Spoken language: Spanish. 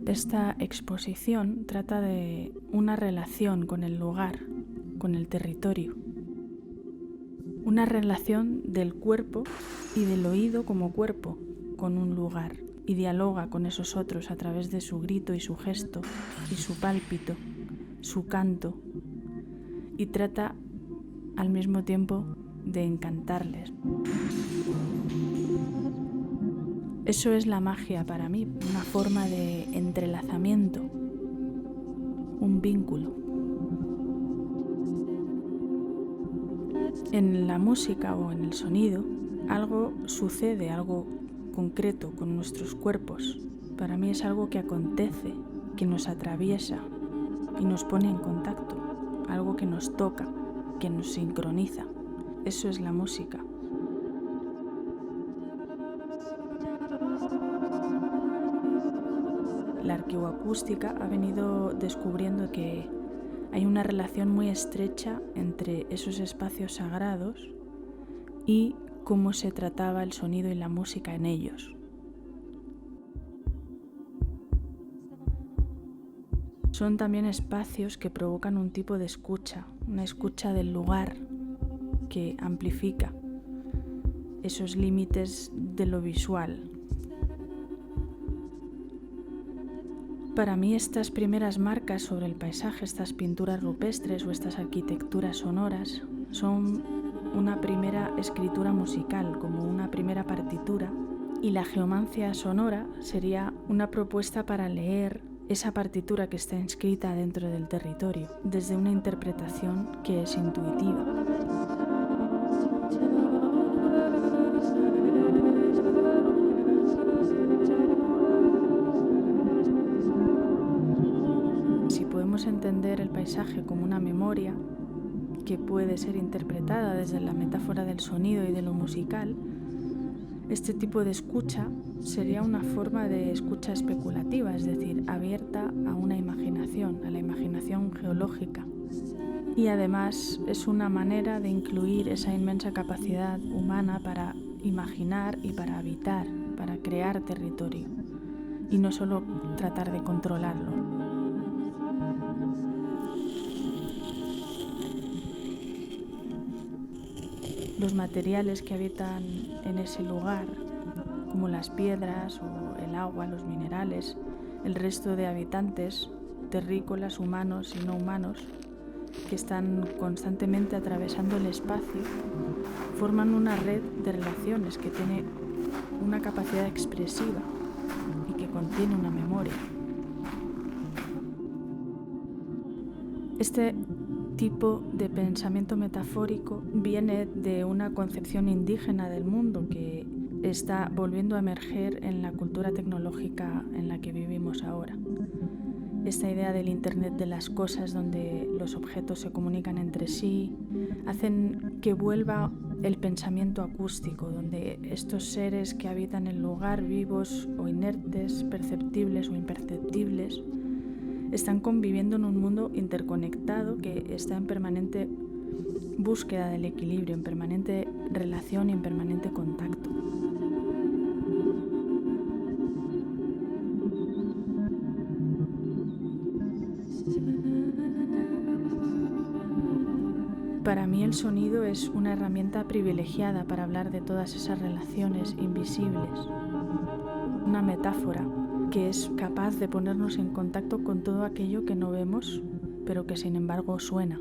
Esta exposición trata de una relación con el lugar, con el territorio. Una relación del cuerpo y del oído como cuerpo con un lugar, y dialoga con esos otros a través de su grito y su gesto y su pálpito, su canto, y trata al mismo tiempo de encantarles. Eso es la magia para mí, una forma de entrelazamiento, un vínculo. En la música o en el sonido, algo sucede, algo concreto con nuestros cuerpos. Para mí es algo que acontece, que nos atraviesa y nos pone en contacto, algo que nos toca, que nos sincroniza. Eso es la música. La arqueoacústica ha venido descubriendo que hay una relación muy estrecha entre esos espacios sagrados y cómo se trataba el sonido y la música en ellos. Son también espacios que provocan un tipo de escucha, una escucha del lugar que amplifica esos límites de lo visual. Para mí estas primeras marcas sobre el paisaje, estas pinturas rupestres o estas arquitecturas sonoras son una primera escritura musical, como una primera partitura, y la geomancia sonora sería una propuesta para leer esa partitura que está inscrita dentro del territorio, desde una interpretación que es intuitiva. Si podemos entender el paisaje como una memoria que puede ser interpretada desde la metáfora del sonido y de lo musical, este tipo de escucha sería una forma de escucha especulativa, es decir, abierta a una imaginación, a la imaginación geológica. Y además es una manera de incluir esa inmensa capacidad humana para imaginar y para habitar, para crear territorio, y no solo tratar de controlarlo. Los materiales que habitan en ese lugar, como las piedras o el agua, los minerales, el resto de habitantes, terrícolas, humanos y no humanos, que están constantemente atravesando el espacio, forman una red de relaciones que tiene una capacidad expresiva y que contiene una memoria. Este tipo de pensamiento metafórico viene de una concepción indígena del mundo que está volviendo a emerger en la cultura tecnológica en la que vivimos ahora. Esta idea del Internet de las cosas, donde los objetos se comunican entre sí, hacen que vuelva el pensamiento acústico, donde estos seres que habitan el lugar, vivos o inertes, perceptibles o imperceptibles, están conviviendo en un mundo interconectado que está en permanente búsqueda del equilibrio, en permanente relación y en permanente contacto. Para mí el sonido es una herramienta privilegiada para hablar de todas esas relaciones invisibles, una metáfora que es capaz de ponernos en contacto con todo aquello que no vemos, pero que sin embargo suena.